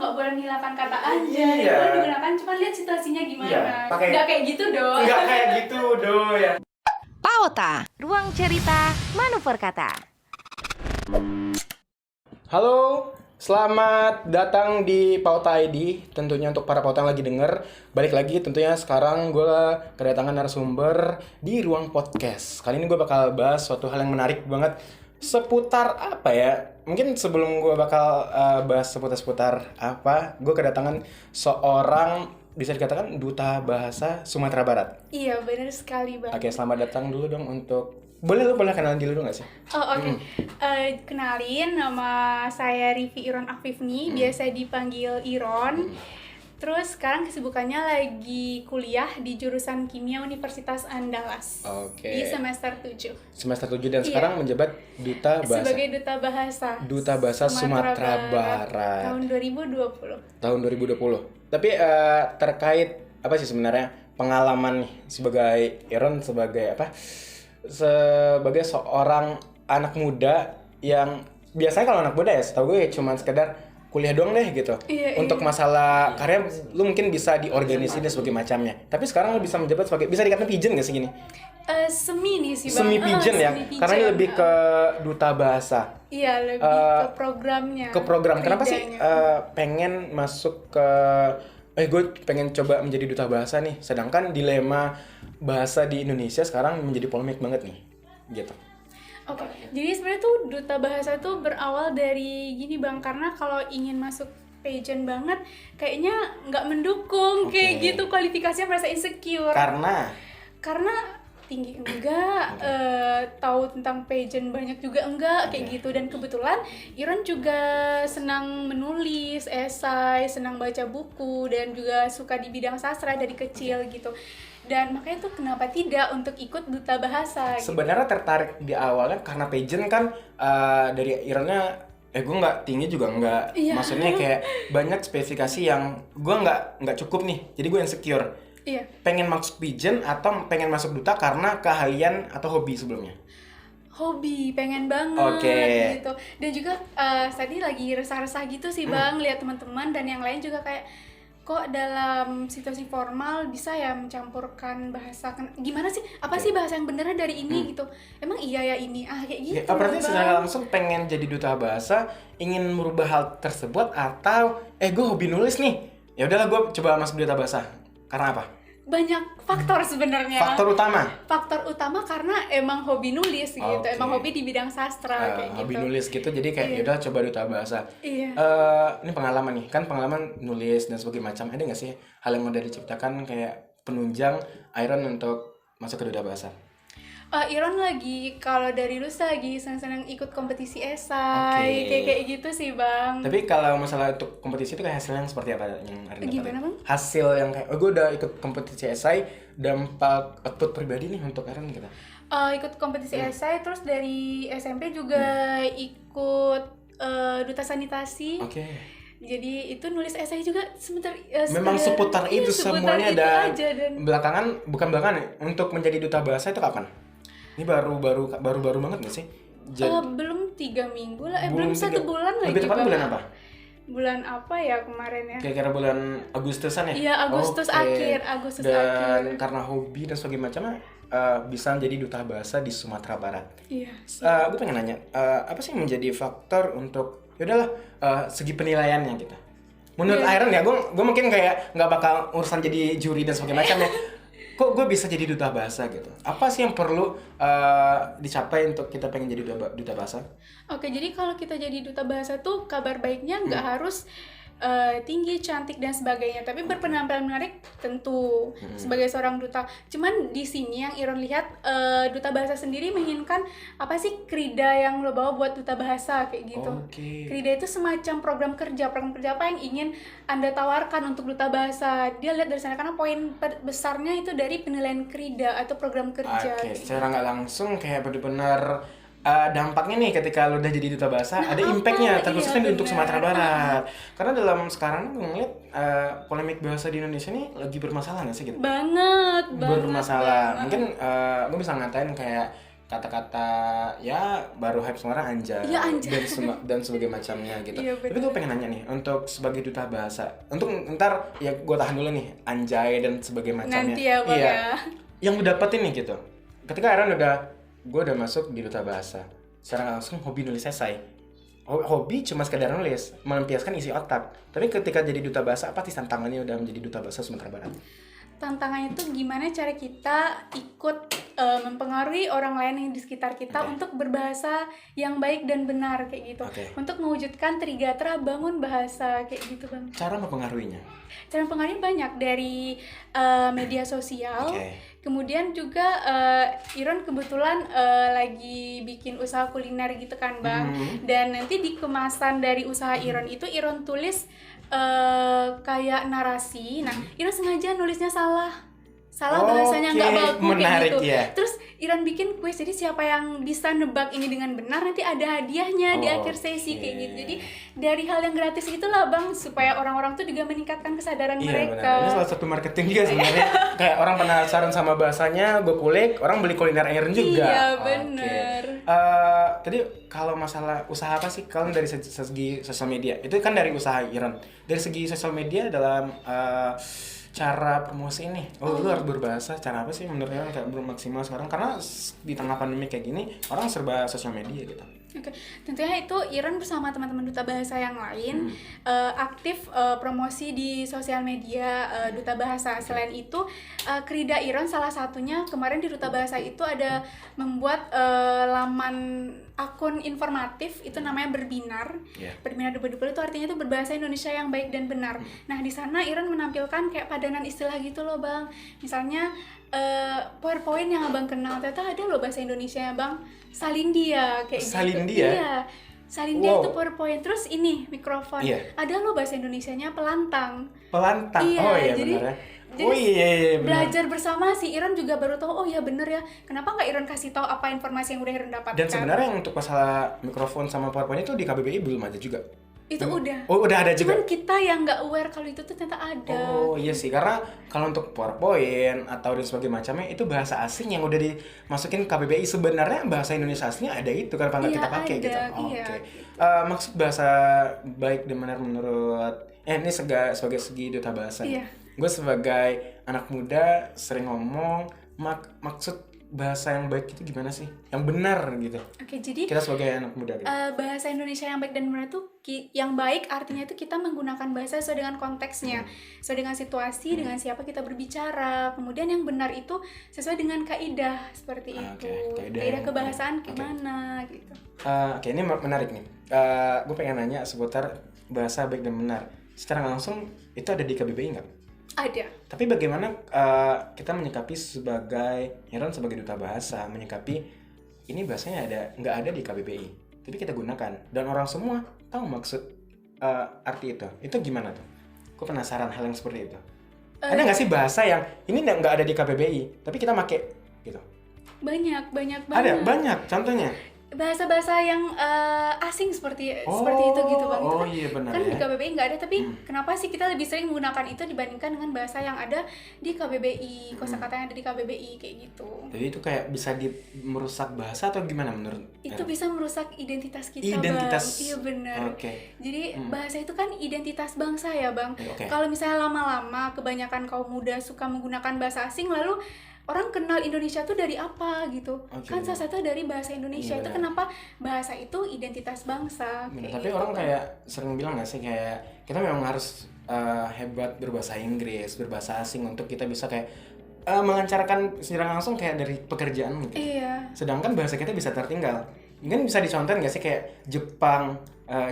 nggak boleh menghilangkan kata aja. Iya. Boleh digunakan, cuma lihat situasinya gimana. Iya, Nggak kayak gitu dong. Nggak kayak gitu ya. Pauta, ruang cerita manuver kata. Halo, selamat datang di Pauta ID. Tentunya untuk para pauta yang lagi denger, balik lagi tentunya sekarang gue kedatangan narasumber di ruang podcast. Kali ini gue bakal bahas suatu hal yang menarik banget seputar apa ya? Mungkin sebelum gue bakal bahas seputar apa, gue kedatangan seorang bisa dikatakan duta bahasa Sumatera Barat. Iya, benar sekali, Bang. Oke, selamat datang dulu dong untuk... Boleh kenalin diri dulu gak sih? Oh, oke. Kenalin, nama saya Rivi Iron Afifni, biasa dipanggil Iron. Terus sekarang kesibukannya lagi kuliah di jurusan Kimia Universitas Andalas. Oke. Di semester 7. Semester 7 dan sekarang menjabat duta bahasa. Sebagai duta bahasa. Duta bahasa Sumatera Barat. Tahun 2020. Tahun 2020. Tapi terkait apa sih sebenarnya pengalaman nih sebagai Iron sebagai apa? Sebagai seorang anak muda yang biasanya kalau anak muda ya setahu gue cuma sekedar kuliah doang deh gitu. Iya, untuk masalah karya lu mungkin bisa diorganisir dan sebagainya macamnya. Tapi sekarang lu bisa menjabat sebagai bisa dikatakan pigeon gak sih gini? Semi nih sih Bang. Semi pigeon ya. Semi pigeon. Karena ini lebih ke duta bahasa. Iya, lebih ke programnya. Ke program. Kenapa sih Ridanya. pengen masuk ke gue pengen coba menjadi duta bahasa nih. Sedangkan dilema bahasa di Indonesia sekarang menjadi polemik banget nih. Gitu. Oke, jadi sebenarnya tuh duta bahasa tuh berawal dari gini Bang, karena kalau ingin masuk pageant banget, kayaknya nggak mendukung kayak gitu, kualifikasinya merasa insecure. Karena tinggi enggak, tahu tentang pageant banyak juga enggak, kayak gitu. Dan kebetulan Iron juga senang menulis esai, senang baca buku, dan juga suka di bidang sastra dari kecil gitu. Dan makanya tuh kenapa tidak untuk ikut duta bahasa. Sebenarnya tertarik di awalnya karena pageant kan dari Ironnya gue nggak tinggi juga nggak, maksudnya kayak banyak spesifikasi yang gue nggak cukup nih, jadi gue insecure. Iya. Pengen masuk pageant atau pengen masuk duta karena keahlian atau hobi sebelumnya? Hobi, pengen banget gitu. Dan juga tadi lagi resah-resah gitu sih Bang, lihat teman-teman dan yang lain juga kayak kok dalam situasi formal bisa ya mencampurkan bahasa, gimana sih, apa sih bahasa yang benernya dari ini gitu, emang iya ya ini kayak gitu. Berarti secara langsung pengen jadi duta bahasa, ingin merubah hal tersebut atau gue hobi nulis nih, ya udahlah gue coba masuk duta bahasa. Karena apa? Banyak faktor sebenarnya. Faktor utama karena emang hobi nulis gitu, emang hobi di bidang sastra kayak gitu. Hobi nulis gitu, jadi kayak yaudah coba duta bahasa. Iya. Ini pengalaman nih, kan pengalaman nulis dan sebagainya macam. Ada nggak sih hal yang udah diciptakan kayak penunjang Iron untuk masuk ke duta bahasa? Iron lagi, kalau dari dulu lagi senang-senang ikut kompetisi esai, kayak gitu sih Bang. Tapi kalau masalah untuk kompetisi itu kayak hasilnya seperti apa yang Iron dapat? Gimana Bang? Hasil yang kayak, gue udah ikut kompetisi esai, dampak output pribadi nih untuk Iron gitu? Ikut kompetisi esai, terus dari SMP juga ikut duta sanitasi. Jadi itu nulis esai juga memang seputar itu semuanya itu dan aja, bukan belakangan untuk menjadi duta bahasa itu kapan? Ini baru banget nggak sih? Belum 3 minggu lah, belum 1 bulan lagi. Lebih tepatnya bulan apa? Bulan apa ya kemarin ya? Kira-kira bulan Agustusan ya? Iya, Agustus akhir. Dan karena hobi dan sebagainya macamnya bisa menjadi duta bahasa di Sumatera Barat. Iya. Gue pengen nanya, apa sih yang menjadi faktor untuk yaudahlah segi penilaiannya gitu? Menurut Iron ya, gue mungkin kayak nggak bakal urusan jadi juri dan sebagainya macamnya. Kok gue bisa jadi duta bahasa gitu? Apa sih yang perlu dicapai untuk kita pengen jadi duta bahasa? Oke, jadi kalau kita jadi duta bahasa tuh kabar baiknya nggak harus tinggi, cantik dan sebagainya, tapi berpenampilan menarik tentu sebagai seorang duta. Cuman di sini yang Iron lihat, duta bahasa sendiri menginginkan apa sih krida yang lo bawa buat duta bahasa kayak gitu. Krida itu semacam program kerja apa yang ingin Anda tawarkan untuk duta bahasa. Dia lihat dari sana karena poin besarnya itu dari penilaian krida atau program kerja. Secara nggak langsung kayak benar-benar dampaknya nih ketika lu udah jadi duta bahasa, ada impactnya terkhususnya untuk Sumatera Barat. Karena dalam sekarang gue ngeliat polemik bahasa di Indonesia ini lagi bermasalah nggak sih gitu? Banget. Bermasalah. Mungkin gue bisa ngatain kayak kata-kata ya baru hype sekarang anjay, Iya, anjay. dan sebagai macamnya gitu. Iya, Tapi bener. gue pengen nanya nih untuk sebagai duta bahasa, untuk ntar ya gue tahan dulu nih anjay dan sebagai macamnya. Nanti ya Bang Iya. ya. Yang lu dapetin nih gitu. Ketika Aaron gue udah masuk di duta bahasa, secara langsung hobi nulis esai. Hobi cuma sekedar nulis, melampiaskan isi otak. Tapi ketika jadi duta bahasa, apa sih tantangannya udah menjadi duta bahasa Sumatera Barat? Tantangannya itu gimana cara kita ikut mempengaruhi orang lain yang di sekitar kita Oke. untuk berbahasa yang baik dan benar kayak gitu. Oke. Untuk mewujudkan Trigatra bangun bahasa kayak gitu Bang. Cara mempengaruhinya? Cara mempengaruhi banyak dari media sosial. Oke. Kemudian juga Iron kebetulan lagi bikin usaha kuliner gitu kan Bang. Dan nanti di kemasan dari usaha Iron itu Iron tulis kayak narasi. Nah, Iron sengaja nulisnya salah bahasanya nggak Oke, baku menarik, kayak gitu. ya. Terus Iron bikin kuis, jadi siapa yang bisa nebak ini dengan benar nanti ada hadiahnya di akhir sesi Oke. kayak gitu. Jadi dari hal yang gratis itulah Bang supaya orang-orang tuh juga meningkatkan kesadaran Iya mereka. benar. Ini salah satu marketing juga sebenarnya. Kayak orang penasaran sama bahasanya, gue kulik, orang beli kuliner Aaron juga. Iya, Oke. bener. Tadi kalau masalah usaha apa sih? Kalau dari segi sosial media, itu kan dari usaha Aaron. Dari segi sosial media dalam cara promosi ini, lu harus berbahasa. Cara apa sih menurut kalian kayak belum maksimal sekarang? Karena di tengah pandemi kayak gini, orang serba sosial media gitu. Oke, tentunya itu Iron bersama teman-teman duta bahasa yang lain aktif promosi di sosial media duta bahasa. Selain itu, Krida Iron salah satunya kemarin di duta bahasa itu ada membuat laman akun informatif itu namanya Berbinar. Iya. Berbinar Debu-Debu itu artinya itu berbahasa Indonesia yang baik dan benar. Nah, di sana Iron menampilkan kayak padanan istilah gitu loh, Bang. Misalnya PowerPoint yang Abang kenal, ternyata ada loh bahasa Indonesia Bang. Salindia kayak gitu. Salindia? Iya. Salindia Wow. itu PowerPoint. Terus ini mikrofon. Iya. Ada loh bahasa Indonesianya pelantang. Pelantang. Iya, Oh iya jadi- benar ya. jadi Oh iya benar. Belajar bersama si Iron juga baru tahu, oh ya bener ya. Kenapa nggak Iron kasih tahu apa informasi yang udah Iron dapatkan? Dan sebenarnya yang untuk masalah mikrofon sama PowerPoint itu di KBBI belum ada juga. itu udah. Oh, udah ada juga. Cuman kita yang nggak aware kalau itu tuh ternyata ada. Oh iya sih, karena kalau untuk PowerPoint atau dan sebagainya macamnya itu bahasa asing yang udah dimasukin KBBI. Sebenarnya bahasa Indonesia aslinya ada itu, kenapa nggak Iya, kita pakai ada, gitu? iya. Oke. Maksud bahasa baik dan benar menurut ini sebagai segi duta bahasa. Iya. Gue sebagai anak muda sering ngomong maksud bahasa yang baik itu gimana sih? Yang benar gitu. Oke, jadi Kita sebagai anak muda gitu. bahasa Indonesia yang baik dan benar itu yang baik artinya itu kita menggunakan bahasa sesuai dengan konteksnya, sesuai dengan situasi, dengan siapa kita berbicara. Kemudian yang benar itu sesuai dengan kaidah seperti Oke, itu. kaidah Kaidah yang kebahasaan baik. Oke. gimana gitu. Oke, ini menarik nih. Gue pengen nanya seputar bahasa baik dan benar. Secara langsung itu ada di KBBI nggak? Ada. Tapi bagaimana kita menyikapi sebagai Heron sebagai duta bahasa menyikapi ini bahasanya nggak ada di KBBI, tapi kita gunakan dan orang semua tahu maksud arti itu. Itu gimana tuh? Gue penasaran hal yang seperti itu. Ada nggak sih bahasa yang ini nggak ada di KBBI, tapi kita make gitu? Banyak banget. Ada banyak. Contohnya? Bahasa-bahasa yang asing seperti itu gitu Bang. Itu Oh kan, iya benar kan ya. di KBBI nggak ada, tapi kenapa sih kita lebih sering menggunakan itu dibandingkan dengan bahasa yang ada di KBBI, kosakata yang ada di KBBI kayak gitu. Jadi itu kayak bisa merusak bahasa atau gimana menurut? Itu bisa merusak identitas kita, Identitas. Bang. Iya benar. Oke. Jadi bahasa itu kan identitas bangsa ya, Bang. Oke. Kalau misalnya lama-lama kebanyakan kaum muda suka menggunakan bahasa asing, lalu orang kenal Indonesia tuh dari apa gitu. Oke, Kan salah satu dari bahasa Indonesia. Iya, Itu benar. kenapa bahasa itu identitas bangsa. Bener, kayak tapi gitu. orang kayak sering bilang gak sih kayak kita memang harus hebat berbahasa Inggris, berbahasa asing untuk kita bisa kayak melancarkan secara langsung kayak dari pekerjaan gitu. Iya. Sedangkan bahasa kita bisa tertinggal. Mungkin bisa dicontohin gak sih kayak Jepang,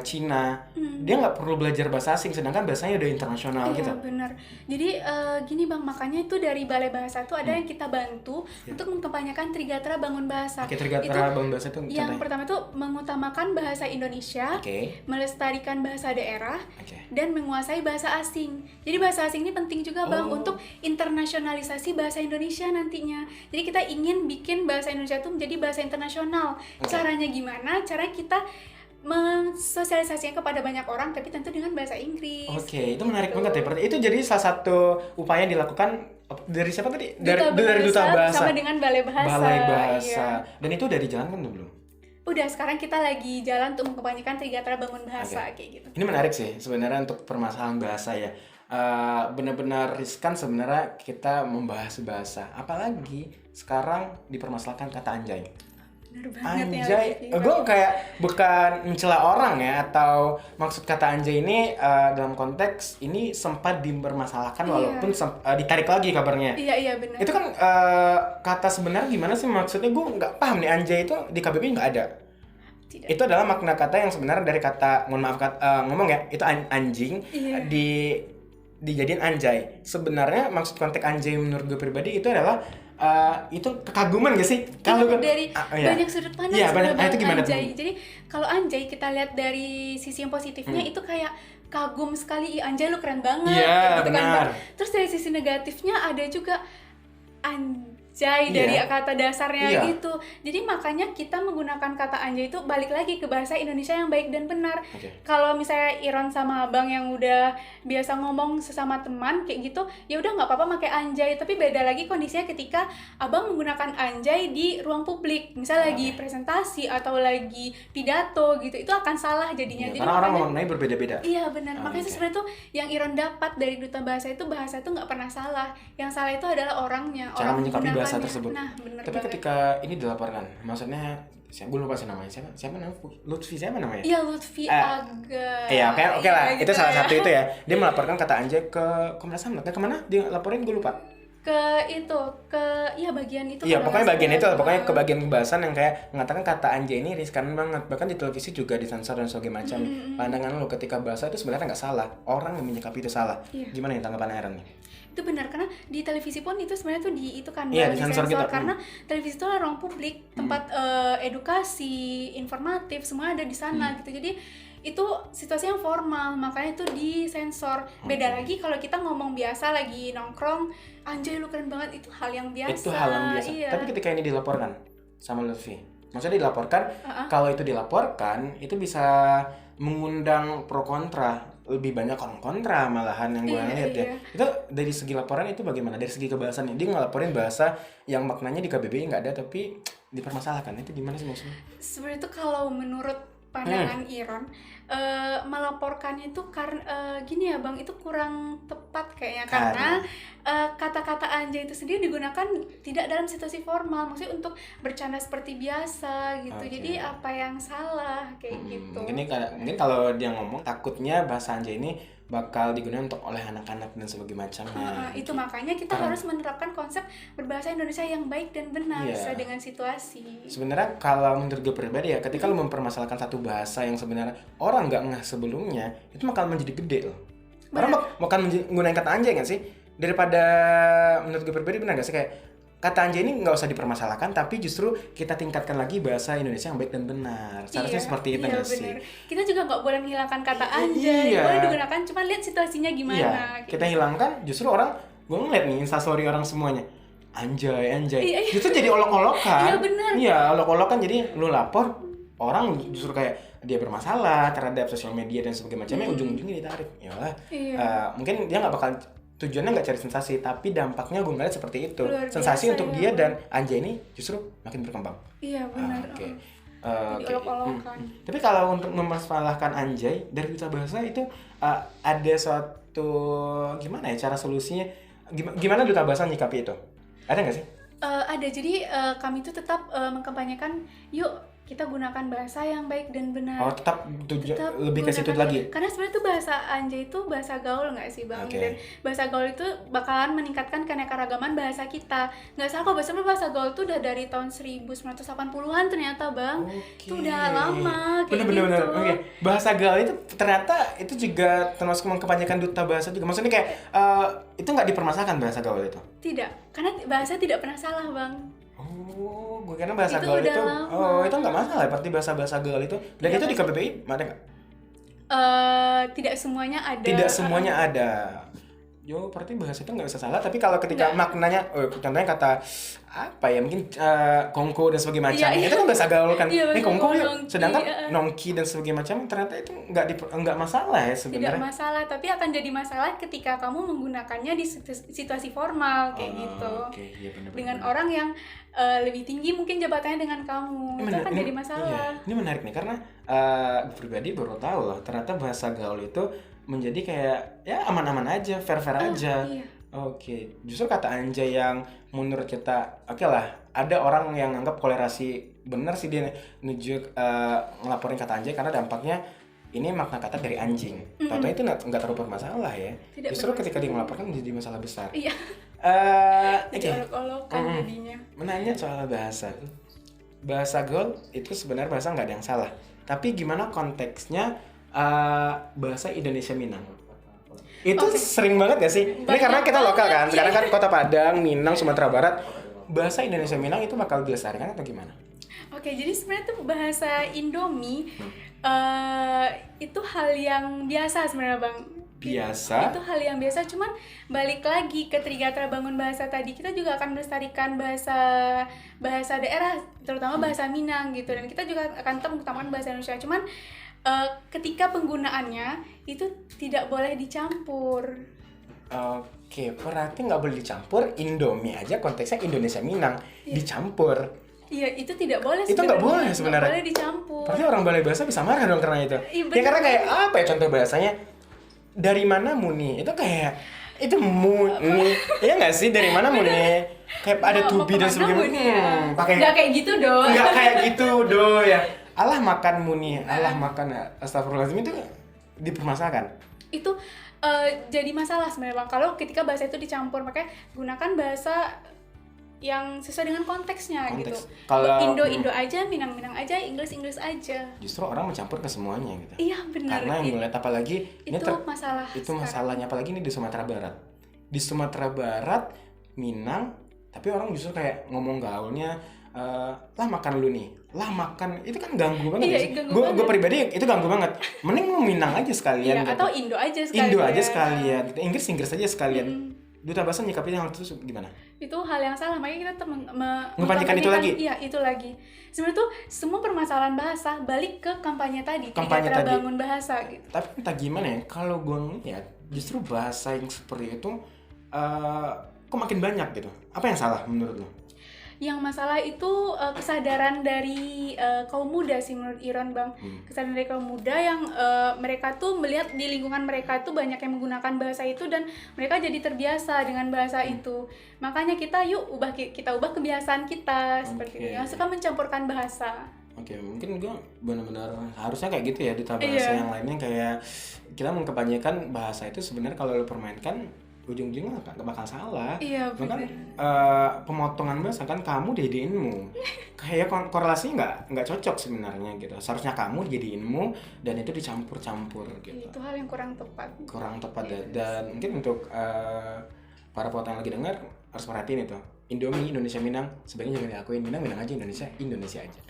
Cina, dia nggak perlu belajar bahasa asing, sedangkan bahasanya udah internasional Iya gitu. benar. Jadi gini Bang, makanya itu dari Balai Bahasa itu ada yang kita bantu untuk mengkampanyekan Trigatra Bangun Bahasa. Oke, Trigatra Bangun Bahasa itu Yang contohnya. pertama itu mengutamakan bahasa Indonesia, Oke. melestarikan bahasa daerah, Oke. dan menguasai bahasa asing. Jadi bahasa asing ini penting juga Bang Oh. untuk internasionalisasi bahasa Indonesia nantinya. Jadi kita ingin bikin bahasa Indonesia itu menjadi bahasa internasional. Oke. Caranya gimana? Caranya kita mensosialisasikan kepada banyak orang, tapi tentu dengan bahasa Inggris. Oke, itu menarik Gitu. banget ya. Berarti itu jadi salah satu upaya yang dilakukan Dari siapa tadi? Dari Duta Bahasa. sama dengan Balai Bahasa. Balai Bahasa. Iya. Dan itu udah dijalankan belum? Udah, sekarang kita lagi jalan untuk mengkampanyekan Trigatara Bangun Bahasa kayak gitu. Ini menarik sih sebenarnya untuk permasalahan bahasa ya. Benar-benar riskan sebenarnya kita membahas bahasa. Apalagi sekarang dipermasalahkan kata anjay. Bener banget Anjay, gue kayak bukan mencela orang ya, atau maksud kata anjay ini dalam konteks ini sempat dipermasalahkan walaupun ditarik lagi kabarnya. Iya benar. Itu kan kata sebenarnya gimana sih maksudnya, gue nggak paham nih. Anjay itu di KBBI nggak ada. Tidak. Itu adalah makna kata yang sebenarnya dari kata, mohon maaf ngomong ya, itu anjing dijadiin anjay. Sebenarnya maksud konteks anjay menurut gue pribadi itu adalah itu kekaguman gak sih? Kalau dari banyak sudut pandang sebenarnya itu gimana anjay. Jadi kalau anjay kita lihat dari sisi yang positifnya itu kayak kagum sekali, anjay lu keren banget. Iya, gitu benar. kan. Terus dari sisi negatifnya ada juga anjay dari kata dasarnya gitu. Jadi makanya kita menggunakan kata anjay itu balik lagi ke bahasa Indonesia yang baik dan benar. Kalau misalnya Iron sama Abang yang udah biasa ngomong sesama teman kayak gitu, ya udah nggak apa-apa pakai anjay. Tapi beda lagi kondisinya ketika Abang menggunakan anjay di ruang publik, misal lagi presentasi atau lagi pidato gitu, itu akan salah jadinya. Jadi karena orang memaknai berbeda-beda. Iya benar. Makanya sebenarnya tuh yang Iron dapat dari Duta Bahasa itu nggak pernah salah. Yang salah itu adalah orangnya. Cara menyikapi bahasa tersebut. Nah, bener tapi banget. ketika ini dilaporkan, maksudnya gue lupa sih namanya. Siapa namanya? Lutfi siapa namanya? Iya, Lutfi Aga. Iya, oke lah. Gitu Itu salah satu itu ya. Dia melaporkan kata anjay ke Komnas HAM. Kemana dia laporin, gue lupa. Bagian itu. Iya, pokoknya bagian itu, pokoknya ke bagian kebahasan yang kayak mengatakan kata anjay ini riskan banget. Bahkan di televisi juga disensor dan sebagainya macam. Pandangan lo ketika bahasa itu sebenarnya nggak salah. Orang yang menyikapi itu salah. Gimana nih tanggapan Aaron nih? Itu benar, karena di televisi pun itu sebenarnya tuh disensor gitu. Karena televisi itu ruang publik, tempat edukasi, informatif, semua ada di sana gitu. Jadi itu situasi yang formal, makanya itu disensor. Beda lagi kalau kita ngomong biasa lagi nongkrong, anjay lu keren banget, itu hal yang biasa. Itu hal yang biasa. Iya. Tapi ketika ini dilaporkan sama Lutfi, maksudnya dilaporkan, kalau itu dilaporkan itu bisa mengundang pro kontra. Lebih banyak orang kontra malahan yang gue lihat ya. Itu dari segi laporan itu bagaimana? Dari segi kebahasannya, dia ngelaporin bahasa yang maknanya di KBBI nggak ada tapi dipermasalahkan. Itu gimana sih maksudnya? Sebenarnya itu kalau menurut pandangan Iron, melaporkannya itu karena gini ya Bang, itu kurang tepat kayaknya, karena kata-kata anjay itu sendiri digunakan tidak dalam situasi formal, maksudnya untuk bercanda seperti biasa gitu. Jadi apa yang salah kayak gitu. Mungkin kalau dia ngomong takutnya bahasa anjay ini bakal digunakan untuk oleh anak-anak dan sebagainya macamnya. Itu makanya kita harus menerapkan konsep berbahasa Indonesia yang baik dan benar sesuai dengan situasi. Sebenarnya kalau menurut gue pribadi ya, ketika lu mempermasalahkan satu bahasa yang sebenarnya orang nggak ngeh sebelumnya, itu bakal menjadi gede loh. Orang bakal menggunakan kata anjay nggak sih? Daripada menurut gue pribadi benar nggak sih, kayak kata anjay ini nggak usah dipermasalahkan, tapi justru kita tingkatkan lagi bahasa Indonesia yang baik dan benar. Seharusnya seperti itu nggak sih? Kita juga nggak boleh menghilangkan kata anjay, boleh digunakan, cuma lihat situasinya gimana. Kita hilangkan, justru orang, gue ngeliat nih instastory orang semuanya, anjay. Justru jadi olok-olokan. Iya benar. Iya, olok-olokan, jadi lu lapor, orang justru kayak dia bermasalah terhadap sosial media dan sebagainya macamnya, ujung-ujungnya ditarik. Yalah, mungkin dia nggak bakal, tujuannya nggak cari sensasi, tapi dampaknya gue ngeliat seperti itu. Sensasi untuk dia dan anjay ini justru makin berkembang. Iya benar. Jadi olok-olokan. Tapi kalau untuk mempermasalahkan anjay dari Duta Bahasa itu ada suatu gimana ya cara solusinya? Gimana Duta Bahasa nyikapi itu? Ada nggak sih? Ada, jadi kami itu tetap mengkampanyekan, yuk kita gunakan bahasa yang baik dan benar. Oh, tetap lebih ke situ lagi. Karena sebenarnya tuh bahasa anjay itu bahasa gaul nggak sih Bang? Dan bahasa gaul itu bakalan meningkatkan keanekaragaman bahasa kita. Nggak salah kok, bahasa gaul tuh udah dari tahun 1980-an ternyata Bang. Itu udah lama kayak bener-bener. gitu. Bahasa gaul itu ternyata itu juga termasuk mengkampanyekan Duta Bahasa juga. Maksudnya kayak itu nggak dipermasalahkan bahasa gaul itu? Tidak, karena bahasa tidak pernah salah Bang. Oh, gue kira bahasa itu gaul itu. lama. Oh, itu nggak masalah ya, berarti bahasa gaul itu. Dan itu di KBBI ada nggak? Tidak semuanya ada. Tidak semuanya ada. Yo, berarti bahasa itu nggak bisa salah. Tapi kalau ketika Nggak. maknanya, contohnya kata apa ya, mungkin kongko dan sebagainya macam, Iya, iya. itu kan bahasa gaul kan. Iya, Ini bahasa kongko gaul, ya. nongki, Sedangkan iya. nongki dan sebagainya macam ternyata itu nggak masalah ya Tidak sebenarnya. masalah, tapi akan jadi masalah ketika kamu menggunakannya di situasi formal kayak gitu. Oke, iya benar. Dengan orang yang lebih tinggi mungkin jabatannya dengan kamu. Itu akan jadi masalah. Iya, ini menarik nih karena gue pribadi baru tahu loh ternyata bahasa gaul itu menjadi kayak ya aman-aman aja, fair-fair aja. Iya. Oke, justru kata anjay yang menurut kita oke lah, ada orang yang anggap kolerasi bener sih dia ngelaporin kata anjay karena dampaknya ini makna kata dari anjing. Tahu-tahu itu nggak terlalu bermasalah ya. Tidak Justru ketika dia melaporkan menjadi masalah besar. Iya. Oke. Jadi olok-olokan jadinya. Menanya soal bahasa. Bahasa gaul itu sebenarnya bahasa nggak ada yang salah. Tapi gimana konteksnya bahasa Indonesia Minang? Itu sering banget gak sih? Ini karena kita lokal kan. Sekarang kan Kota Padang, Minang, Sumatera Barat. Bahasa Indonesia Minang itu bakal dilestarikan atau gimana? Oke, jadi sebenarnya tuh bahasa Indomie itu hal yang biasa sebenarnya Bang. Biasa. Itu hal yang biasa, cuman balik lagi ke Trigatra Bangun Bahasa tadi, kita juga akan melestarikan bahasa daerah, terutama bahasa Minang gitu, dan kita juga akan tetap mengutamakan bahasa Indonesia. Cuman ketika penggunaannya itu tidak boleh dicampur. Oke, berarti nggak boleh dicampur. Indomie aja konteksnya Indonesia Minang dicampur. Iya, itu tidak boleh. Itu nggak boleh sebenarnya. Nggak boleh dicampur. Berarti orang balai bahasa bisa marah dong karena itu. Iya, Ya bener. karena kayak apa ya contoh bahasanya? Dari mana muni? Itu kayak itu muni. Iya nggak sih? Dari mana muni? Kayak ada to be dan sebagainya. Pakai nggak kayak gitu dong. nggak kayak gitu do ya. Allah makan muni, Allah makan astagfirullahaladzim itu dipermasalahkan. Itu jadi masalah sebenarnya Bang, kalau ketika bahasa itu dicampur. Makanya gunakan bahasa yang sesuai dengan konteksnya gitu. Kalau Indo aja, Minang aja, Inggris aja. justru orang mencampur ke semuanya gitu. Iya benar. Karena yang melihat apalagi ini Itu masalah. itu sekarang. masalahnya apalagi ini di Sumatera Barat. Di Sumatera Barat, Minang, tapi orang justru kayak ngomong gaulnya lah makan lu nih, lah makan, itu kan ganggu banget Iya, ya sih. ganggu Gue banget. pribadi itu ganggu banget. Mending lu Minang aja sekalian. Iya, gitu. atau Indo aja sekalian. Indo aja sekalian, gitu. Inggris aja sekalian. Duta bahasa nyikapin hal itu gimana? Itu hal yang salah, makanya kita Ngepanjangkan itu lagi? Iya, itu lagi. Sebenarnya tuh semua permasalahan bahasa balik ke kampanye tadi, Kampanye Trigatra tadi. Bangun Bahasa gitu. Tapi entah gimana ya, kalau gue ngeliat justru bahasa yang seperti itu kok makin banyak gitu. Apa yang salah menurut lo? Yang masalah itu kesadaran dari kaum muda sih menurut Iron Bang. Kesadaran dari kaum muda yang mereka tuh melihat di lingkungan mereka tuh banyak yang menggunakan bahasa itu dan mereka jadi terbiasa dengan bahasa itu. Makanya kita kita ubah kebiasaan kita seperti itu. Yang suka mencampurkan bahasa. Oke, mungkin gue benar-benar harusnya kayak gitu ya duta bahasa Iya. yang lainnya kayak kita mengkebanyakan bahasa itu sebenarnya kalau lo permainkan ujung-ujungnya gak bakal salah. Iya, Bahkan benar. pemotongan bahasa kan kamu dediinmu. Kayak korelasinya nggak cocok sebenarnya gitu. Seharusnya kamu jadiinmu dan itu dicampur-campur gitu. Itu hal yang kurang tepat. Kurang tepat dan mungkin untuk para pauta yang lagi dengar harus perhatiin itu. Indomie Indonesia Minang sebaiknya jangan diakuin. Minang aja, Indonesia aja.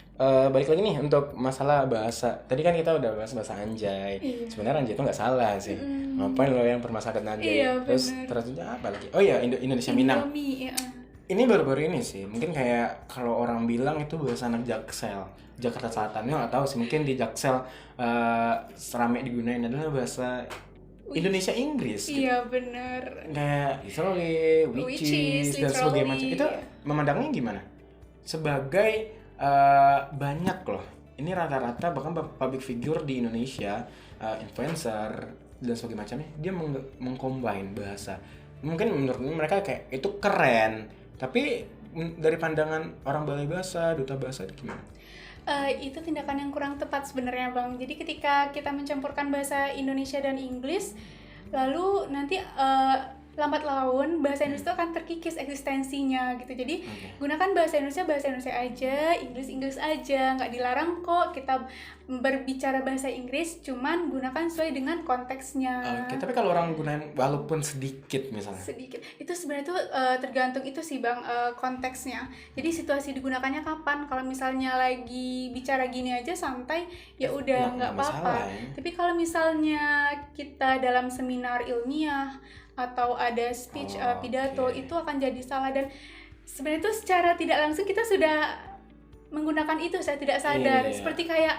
Balik lagi nih untuk masalah bahasa. Tadi kan kita udah bahas bahasa anjay. Iya. Sebenarnya anjay itu nggak salah sih. Ngapain lo yang permasalahkan anjay? Iya, Terus apa lagi? Oh iya, Indonesia Minang. Indomie, iya. Ini baru-baru ini sih. Mungkin kayak kalau orang bilang itu bahasa anak Jaksel, Jakarta Selatan. Nggak tahu sih. Mungkin di Jaksel serame digunain adalah bahasa Indonesia Inggris. Gitu. Iya, benar. Kayak literally, which is dan sebagainya macam. Itu memandangnya gimana? Sebagai banyak loh. Ini rata-rata bahkan public figure di Indonesia, influencer dan sebagainya macamnya, dia mengcombine bahasa. Mungkin menurut mereka kayak itu keren, tapi dari pandangan orang balai bahasa, duta bahasa itu gimana? Itu tindakan yang kurang tepat sebenarnya Bang. Jadi ketika kita mencampurkan bahasa Indonesia dan Inggris, lalu nanti lambat laun bahasa Indonesia itu akan terkikis eksistensinya gitu. Jadi gunakan bahasa Indonesia aja, Inggris aja, nggak dilarang kok kita berbicara bahasa Inggris, cuman gunakan sesuai dengan konteksnya. Oke, tapi kalau orang gunain walaupun sedikit misalnya. Sedikit. Itu sebenarnya tuh tergantung itu sih Bang, konteksnya. Jadi situasi digunakannya kapan. Kalau misalnya lagi bicara gini aja santai, ya udah nggak apa-apa. Masalah, ya. Tapi kalau misalnya kita dalam seminar ilmiah atau ada speech pidato Oke. itu akan jadi salah. Dan sebenarnya itu secara tidak langsung kita sudah menggunakan itu, saya tidak sadar. Iya. Seperti kayak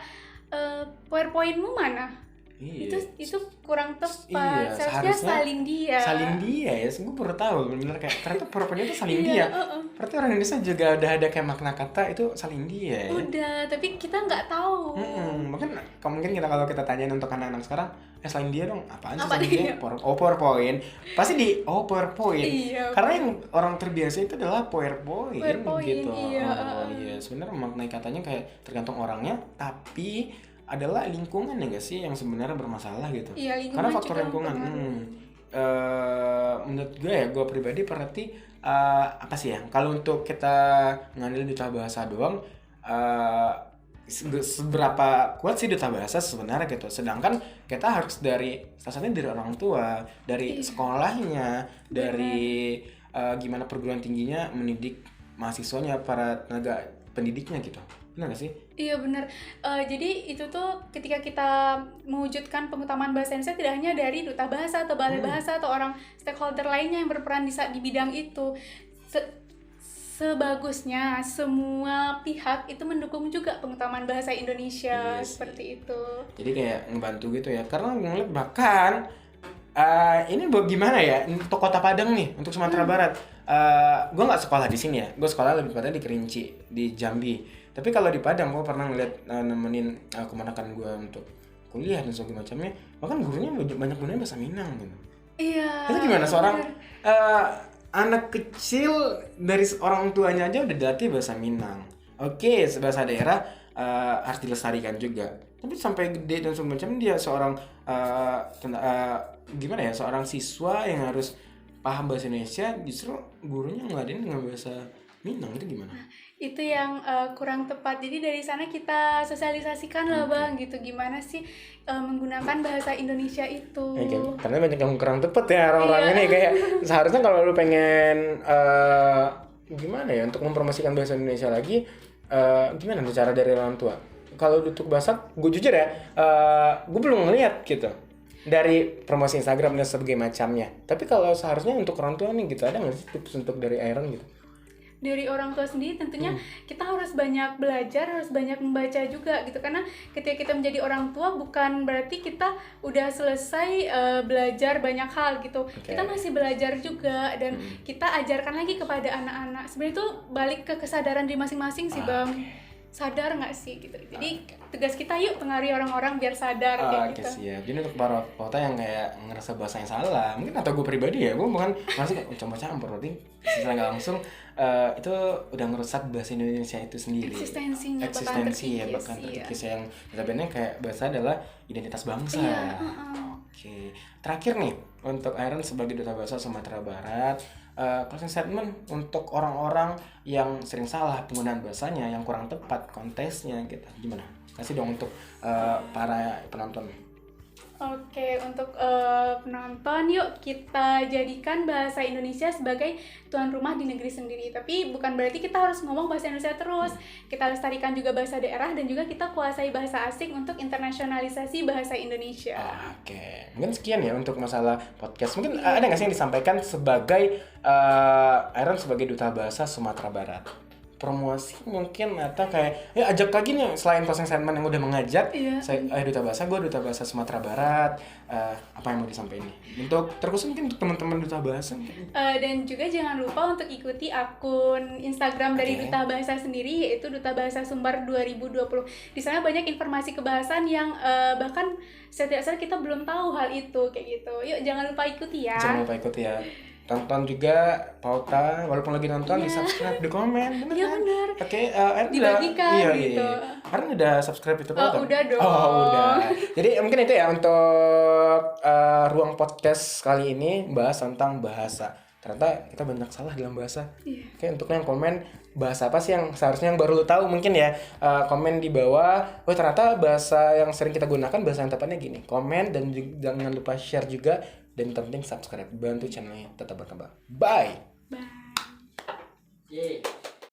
PowerPoint-mu mana? Iya. Itu kurang tepat. Iya, Seharusnya seharusnya salin dia. Salin dia ya, gue baru tahu bener kayak ternyata PowerPoint itu salin dia. Iya, Berarti orang Indonesia juga udah ada kayak makna kata itu salin dia ya. Udah, tapi kita nggak tahu. Mungkin kita kalau kita tanyain untuk anak-anak sekarang, salin dia dong, apaan sih Apa salin dia? dia? PowerPoint. Pasti di PowerPoint. Iya. Karena yang orang terbiasa itu adalah PowerPoint gitu. Iya. Iya, sebenarnya maknai katanya kayak tergantung orangnya, tapi adalah lingkungan ya nggak sih yang sebenarnya bermasalah gitu. Iya, lingkungan Karena faktor juga lingkungan. mempengaruhi. Menurut gue ya, gue pribadi berarti apa sih ya? Kalau untuk kita ngandelin duta bahasa doang, seberapa kuat sih duta bahasa sebenarnya gitu. Sedangkan kita harus dari salah satunya dari orang tua, dari sekolahnya, dari gimana perguruan tingginya mendidik mahasiswanya, para tenaga pendidiknya gitu. Benar gak sih? Iya benar. Jadi itu tuh ketika kita mewujudkan pengutamaan bahasa Indonesia tidak hanya dari duta bahasa atau balai bahasa atau orang stakeholder lainnya yang berperan di bidang itu. Sebagusnya semua pihak itu mendukung juga pengutamaan bahasa Indonesia. Iya sih. Seperti itu. Jadi kayak ngebantu gitu ya. Karena ngeliat bahkan ini gimana ya, untuk Kota Padang nih, untuk Sumatera Barat. Gue nggak sekolah di sini ya, gue sekolah lebih pada di Kerinci, di Jambi. Tapi kalau di Padang, gue pernah ngeliat nemenin keponakan gue untuk kuliah dan sebagainya macamnya. Bahkan gurunya banyak gunain bahasa Minang gitu. Iya. Itu gimana seorang anak kecil dari orang tuanya aja udah dilatih bahasa Minang. Oke, bahasa daerah harus dilestarikan juga. Tapi sampai gede dan sebagainya macam dia seorang gimana ya, seorang siswa yang harus paham bahasa Indonesia, justru gurunya ngeladenin dengan bahasa Minang. Itu gimana? Itu yang kurang tepat. Jadi dari sana kita sosialisasikan lah Bang gitu, gimana sih menggunakan bahasa Indonesia itu. Karena banyak yang kurang tepat ya orang-orang ini. Kayak seharusnya kalau lu pengen gimana ya untuk mempromosikan bahasa Indonesia lagi, gimana nih cara dari orang tua? Kalau untuk bahasa, gue jujur ya, gue belum ngeliat gitu dari promosi Instagram dan sebagainya macamnya. Tapi kalau seharusnya untuk orang tua nih gitu, ada nggak sih tips untuk dari Iron gitu? Dari orang tua sendiri tentunya kita harus banyak belajar, harus banyak membaca juga gitu. Karena ketika kita menjadi orang tua bukan berarti kita udah selesai belajar banyak hal gitu. Kita masih belajar juga dan kita ajarkan lagi kepada anak-anak. Sebenarnya itu balik ke kesadaran diri masing-masing sih Bang. Sadar nggak sih gitu. Jadi tugas kita yuk pengaruhi orang-orang biar sadar kayak gitu. Siap. Jadi untuk para kota yang kayak ngerasa bahasanya salah, mungkin atau gue pribadi ya, gue bukan masih kayak campur-campur, berarti secara nggak langsung itu udah ngerusak bahasa Indonesia itu sendiri. Eksistensi ya, bahkan terkikis yang notabene kayak bahasa adalah identitas bangsa. Iya, Oke. Terakhir nih untuk Iron sebagai duta bahasa Sumatera Barat, closing statement untuk orang-orang yang sering salah penggunaan bahasanya, yang kurang tepat konteksnya gitu, gimana? Kasih dong untuk para penonton. Oke, untuk penonton yuk kita jadikan bahasa Indonesia sebagai tuan rumah di negeri sendiri. Tapi bukan berarti kita harus ngomong bahasa Indonesia terus. Kita lestarikan juga bahasa daerah dan juga kita kuasai bahasa asing untuk internasionalisasi bahasa Indonesia. Oke, mungkin sekian ya untuk masalah podcast. Mungkin ada nggak sih yang disampaikan sebagai Iron sebagai duta bahasa Sumatera Barat? Promosi mungkin atau kayak ajak lagi nih selain closing statement yang udah mengajak, saya duta bahasa, gue duta bahasa Sumatera Barat, apa yang mau disampaikan nih untuk terkhusus mungkin untuk teman-teman duta bahasa dan juga jangan lupa untuk ikuti akun Instagram dari duta bahasa sendiri, yaitu Duta Bahasa Sumbar 2020. Di sana banyak informasi kebahasan yang bahkan setiap saat kita belum tahu hal itu kayak gitu. Yuk jangan lupa ikuti ya. Jangan lupa ikuti ya. Tonton juga Pauta, walaupun lagi nonton di subscribe, di komen, bener kan? Bener. Oke, dibagikan gitu. Karena udah subscribe itu Pauta. Udah dong. Udah. Jadi mungkin itu ya untuk ruang podcast kali ini bahas tentang bahasa. Ternyata kita banyak salah dalam bahasa. Oke, untuk yang komen bahasa apa sih yang seharusnya yang baru lu tahu mungkin ya, komen di bawah. Ternyata bahasa yang sering kita gunakan bahasa yang tepatnya gini. Komen dan jangan lupa share juga. Dan penting subscribe, bantu channelnya tetap berkembang. Bye. Bye. Yeay.